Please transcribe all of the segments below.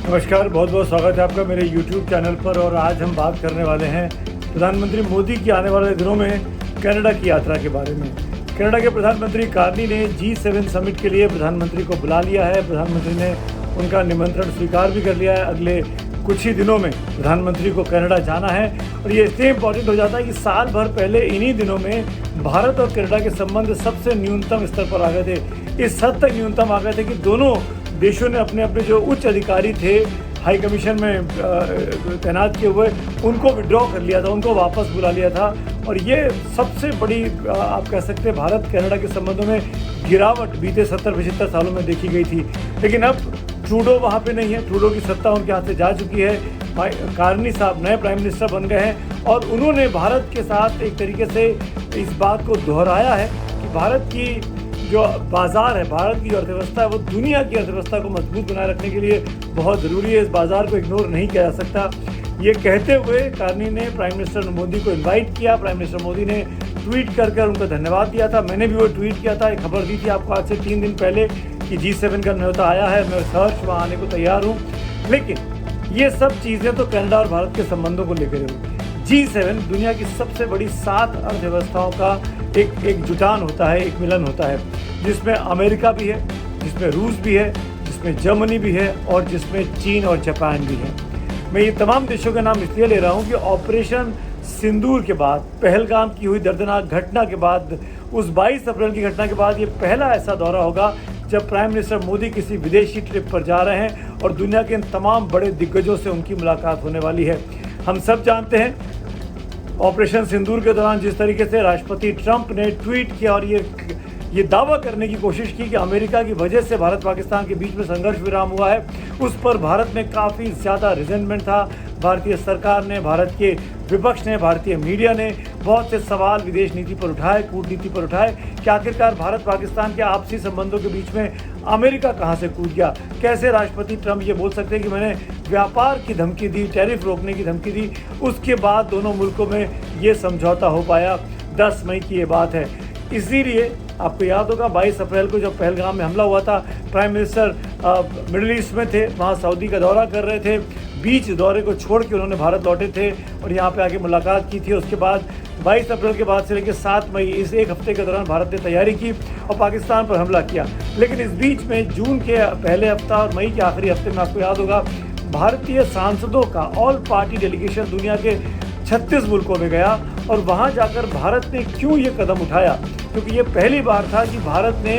नमस्कार, बहुत बहुत स्वागत है आपका मेरे YouTube चैनल पर। और आज हम बात करने वाले हैं प्रधानमंत्री मोदी की आने वाले दिनों में कनाडा की यात्रा के बारे में। कनाडा के प्रधानमंत्री कार्नी ने G7 समिट के लिए प्रधानमंत्री को बुला लिया है। प्रधानमंत्री ने उनका निमंत्रण स्वीकार भी कर लिया है। अगले कुछ ही दिनों में प्रधानमंत्री को कनाडा जाना है और ये इसलिए इम्पॉर्टेंट हो जाता है कि साल भर पहले इन्हीं दिनों में भारत और कनाडा के संबंध सबसे न्यूनतम स्तर पर आ गए थे। इस हद तक न्यूनतम आ गए थे कि दोनों देशों ने अपने अपने जो उच्च अधिकारी थे हाई कमीशन में तैनात किए हुए, उनको विड्रॉ कर लिया था, उनको वापस बुला लिया था। और ये सबसे बड़ी आप कह सकते हैं भारत कनाडा के संबंधों में गिरावट बीते 70-75 सालों में देखी गई थी। लेकिन अब ट्रूडो वहाँ पे नहीं है, ट्रूडो की सत्ता उनके हाथ से जा चुकी है। कार्नी साहब नए प्राइम मिनिस्टर बन गए हैं और उन्होंने भारत के साथ एक तरीके से इस बात को दोहराया है कि भारत की जो बाज़ार है, भारत की जो अर्थव्यवस्था है, वो दुनिया की अर्थव्यवस्था को मजबूत बनाए रखने के लिए बहुत ज़रूरी है। इस बाज़ार को इग्नोर नहीं किया जा सकता। ये कहते हुए कार्नी ने प्राइम मिनिस्टर मोदी को इनवाइट किया। प्राइम मिनिस्टर मोदी ने ट्वीट कर उनको धन्यवाद दिया था। मैंने भी वो ट्वीट किया था, एक खबर दी थी आपको आज से 3 दिन पहले कि G7 का न्योता आया है, मैं सहर्ष वहाँ आने को तैयार हूँ। लेकिन ये सब चीज़ें तो कनाडा और भारत के संबंधों को लेकर हुई। G7 दुनिया की सबसे बड़ी 7 अर्थव्यवस्थाओं का एक जुटान होता है, एक मिलन होता है, जिसमें अमेरिका भी है, जिसमें रूस भी है, जिसमें जर्मनी भी है और जिसमें चीन और जापान भी है। मैं ये तमाम देशों के नाम इसलिए ले रहा हूँ कि ऑपरेशन सिंदूर के बाद, पहलगाम की हुई दर्दनाक घटना के बाद, उस 22 अप्रैल की घटना के बाद ये पहला ऐसा दौरा होगा जब प्राइम मिनिस्टर मोदी किसी विदेशी ट्रिप पर जा रहे हैं और दुनिया के इन तमाम बड़े दिग्गजों से उनकी मुलाकात होने वाली है। हम सब जानते हैं ऑपरेशन सिंदूर के दौरान जिस तरीके से राष्ट्रपति ट्रंप ने ट्वीट किया और ये दावा करने की कोशिश की कि अमेरिका की वजह से भारत पाकिस्तान के बीच में संघर्ष विराम हुआ है, उस पर भारत में काफ़ी ज़्यादा रिजेंटमेंट था। भारतीय सरकार ने, भारत के विपक्ष ने, भारतीय मीडिया ने बहुत से सवाल विदेश नीति पर उठाए, कूटनीति पर उठाए कि आखिरकार भारत पाकिस्तान के आपसी संबंधों के बीच में अमेरिका कहां से कूद गया। कैसे राष्ट्रपति ट्रंप ये बोल सकते हैं कि मैंने व्यापार की धमकी दी, टैरिफ रोकने की धमकी दी, उसके बाद दोनों मुल्कों में ये समझौता हो पाया। 10 मई की ये बात है। इसीलिए आपको याद होगा 22 अप्रैल को जब पहलगाम में हमला हुआ था, प्राइम मिनिस्टर मिडिल ईस्ट में थे, वहाँ सऊदी का दौरा कर रहे थे। बीच दौरे को छोड़ के उन्होंने भारत लौटे थे और यहाँ पे आके मुलाकात की थी। उसके बाद 22 अप्रैल के बाद से लेकर 7 मई, इस एक हफ्ते के दौरान भारत ने तैयारी की और पाकिस्तान पर हमला किया। लेकिन इस बीच में जून के पहले हफ्ता और मई के आखिरी हफ्ते में आपको याद होगा भारतीय सांसदों का ऑल पार्टी डेलीगेशन दुनिया के 36 मुल्कों में गया और वहाँ जाकर भारत ने क्यों ये कदम उठाया, क्योंकि ये पहली बार था कि भारत ने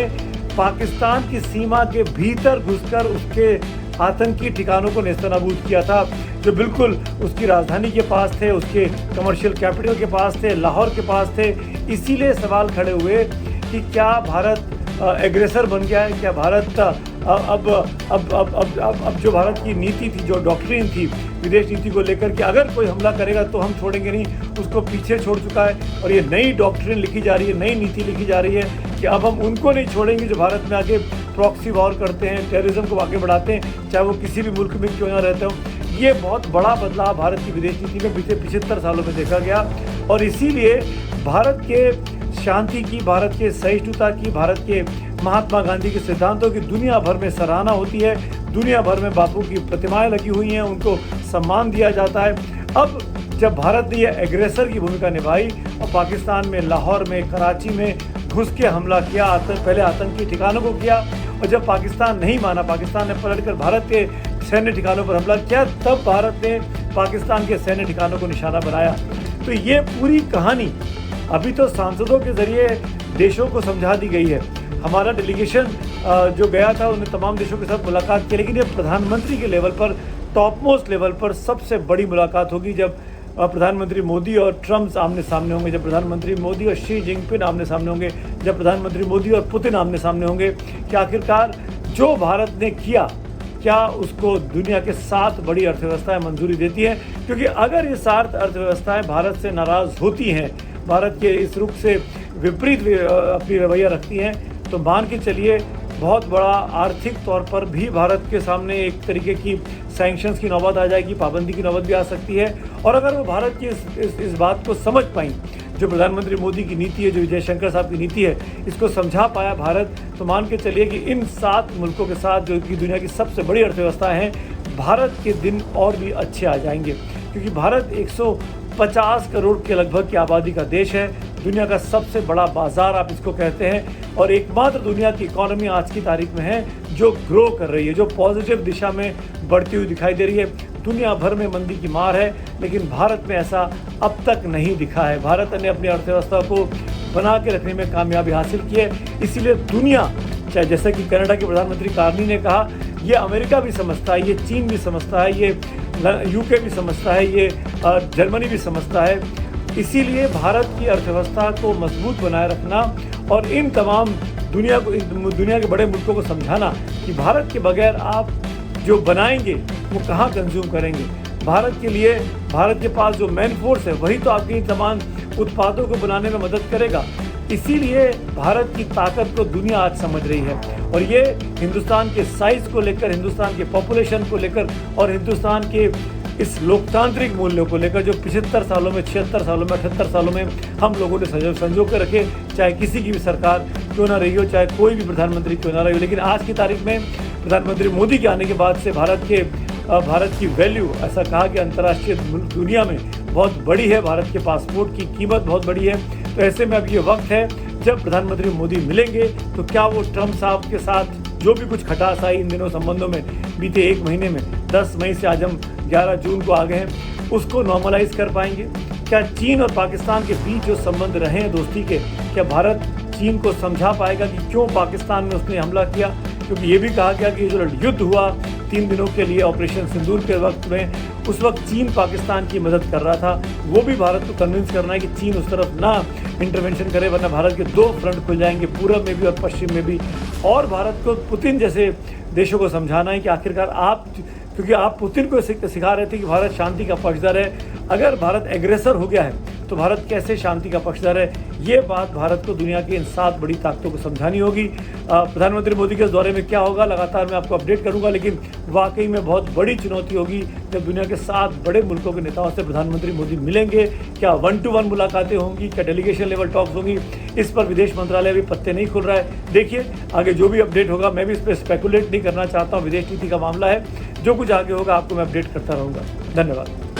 पाकिस्तान की सीमा के भीतर घुसकर उसके आतंकी ठिकानों को नेस्तनाबूद किया था, जो बिल्कुल उसकी राजधानी के पास थे, उसके कमर्शियल कैपिटल के पास थे, लाहौर के पास थे। इसीलिए सवाल खड़े हुए कि क्या भारत एग्रेसर बन गया है, क्या भारत अब जो भारत की नीति थी, जो डॉक्ट्रिन थी विदेश नीति को लेकर कि अगर कोई हमला करेगा तो हम छोड़ेंगे नहीं, उसको पीछे छोड़ चुका है। और ये नई डॉक्ट्रिन लिखी जा रही है, नई नीति लिखी जा रही है कि अब हम उनको नहीं छोड़ेंगे जो भारत में आके प्रॉक्सी वॉर करते हैं, टेररिज्म को आगे बढ़ाते हैं, चाहे वो किसी भी मुल्क में क्यों ना रहते हो। ये बहुत बड़ा बदलाव भारत की विदेश नीति में बीते 75 सालों में देखा गया और इसीलिए भारत के शांति की, भारत के सहिष्णुता की, भारत के महात्मा गांधी के सिद्धांतों की दुनिया भर में सराहना होती है। दुनिया भर में बापू की प्रतिमाएं लगी हुई हैं, उनको सम्मान दिया जाता है। अब जब भारत ने यह एग्रेसर की भूमिका निभाई और पाकिस्तान में, लाहौर में, कराची में घुस के हमला किया, पहले आतंकी ठिकानों को किया और जब पाकिस्तान नहीं माना, पाकिस्तान ने पलटकर भारत के सैन्य ठिकानों पर हमला किया, तब भारत ने पाकिस्तान के सैन्य ठिकानों को निशाना बनाया। तो ये पूरी कहानी अभी तो सांसदों के जरिए देशों को समझा दी गई है। हमारा डेलीगेशन जो गया था उन्हें तमाम देशों के साथ मुलाकात की, लेकिन ये प्रधानमंत्री के लेवल पर, टॉप मोस्ट लेवल पर सबसे बड़ी मुलाकात होगी जब प्रधानमंत्री मोदी और ट्रंप आमने सामने होंगे, जब प्रधानमंत्री मोदी और शी जिनपिंग आमने सामने होंगे, जब प्रधानमंत्री मोदी और पुतिन आमने सामने होंगे कि आखिरकार जो भारत ने किया क्या उसको दुनिया के 7 बड़ी अर्थव्यवस्थाएं मंजूरी देती हैं। क्योंकि अगर ये 7 अर्थव्यवस्थाएं भारत से नाराज़ होती हैं, भारत के इस रुख से विपरीत अपनी रवैया रखती हैं, तो मान के चलिए बहुत बड़ा आर्थिक तौर पर भी भारत के सामने एक तरीके की सैंक्शंस की नौबत आ जाएगी, पाबंदी की नौबत भी आ सकती है। और अगर वो भारत की इस बात को समझ पाई, जो प्रधानमंत्री मोदी की नीति है, जो विजय शंकर साहब की नीति है, इसको समझा पाया भारत, तो मान के चलिए कि इन 7 मुल्कों के साथ जो कि दुनिया की सबसे बड़ी अर्थव्यवस्था हैं, भारत के दिन और भी अच्छे आ जाएंगे, क्योंकि भारत 150 करोड़ के लगभग की आबादी का देश है, दुनिया का सबसे बड़ा बाजार आप इसको कहते हैं, और एकमात्र दुनिया की इकॉनमी आज की तारीख में है जो ग्रो कर रही है, जो पॉजिटिव दिशा में बढ़ती हुई दिखाई दे रही है। दुनिया भर में मंदी की मार है, लेकिन भारत में ऐसा अब तक नहीं दिखा है। भारत ने अपनी अर्थव्यवस्था को बना के रखने में कामयाबी हासिल की है, इसीलिए दुनिया, चाहे जैसे कि कनाडा के प्रधानमंत्री कार्नी ने कहा, ये अमेरिका भी समझता है, ये चीन भी समझता है, ये यूके भी समझता है, ये जर्मनी भी समझता है। इसीलिए भारत की अर्थव्यवस्था को मजबूत बनाए रखना और इन तमाम दुनिया के बड़े मुल्कों को समझाना कि भारत के बगैर आप जो बनाएंगे वो कहाँ कंज्यूम करेंगे। भारत के लिए, भारत के पास जो मैन फोर्स है वही तो आपके इन तमाम उत्पादों को बनाने में मदद करेगा। इसीलिए भारत की ताकत को दुनिया आज समझ रही है, और ये हिंदुस्तान के साइज को लेकर, हिंदुस्तान के पॉपुलेशन को लेकर और हिंदुस्तान के इस लोकतांत्रिक मूल्यों को लेकर जो 75 सालों में, 76 सालों में, 78 सालों में हम लोगों ने संजो कर रखे, चाहे किसी की भी सरकार क्यों ना रही हो, चाहे कोई भी प्रधानमंत्री क्यों ना रही हो। लेकिन आज की तारीख में प्रधानमंत्री मोदी के आने के बाद से भारत की वैल्यू, ऐसा कहा कि अंतर्राष्ट्रीय दुनिया में बहुत बड़ी है, भारत के पासपोर्ट की कीमत बहुत बड़ी है। तो ऐसे में अब ये वक्त है जब प्रधानमंत्री मोदी मिलेंगे तो क्या वो ट्रम्प साहब के साथ जो भी कुछ खटास आई इन दिनों संबंधों में, बीते एक महीने में, 10 मई से आज हम 11 जून को आ गए हैं, उसको नॉर्मलाइज कर पाएंगे? क्या चीन और पाकिस्तान के बीच जो संबंध रहे हैं दोस्ती के, क्या भारत चीन को समझा पाएगा कि क्यों पाकिस्तान में उसने हमला किया? क्योंकि ये भी कहा गया कि जो युद्ध हुआ 3 दिनों के लिए ऑपरेशन सिंदूर के वक्त में, उस वक्त चीन पाकिस्तान की मदद कर रहा था। वो भी भारत को कन्विंस करना है कि चीन उस तरफ ना इंटरवेंशन करे, वरना भारत के 2 फ्रंट खुल जाएंगे, पूरब में भी और पश्चिम में भी। और भारत को पुतिन जैसे देशों को समझाना है कि आखिरकार आप, क्योंकि आप पुतिन को सिखा रहे थे कि भारत शांति का पक्षधर है, अगर भारत एग्रेसर हो गया है तो भारत कैसे शांति का पक्षधर है, ये बात भारत को दुनिया की इन 7 बड़ी ताकतों को समझानी होगी। प्रधानमंत्री मोदी के इस दौरे में क्या होगा लगातार मैं आपको अपडेट करूंगा, लेकिन वाकई में बहुत बड़ी चुनौती होगी जब दुनिया के 7 बड़े मुल्कों के नेताओं से प्रधानमंत्री मोदी मिलेंगे। क्या 1-to-1 मुलाकातें होंगी, क्या डेलीगेशन लेवल टॉक्स होंगी, इस पर विदेश मंत्रालय अभी पत्ते नहीं खुल रहा है। देखिए आगे जो भी अपडेट होगा, मैं भी इस पर स्पेकुलेट नहीं करना चाहता हूँ, विदेश नीति का मामला है, जो कुछ आगे होगा आपको मैं अपडेट करता रहूँगा। धन्यवाद।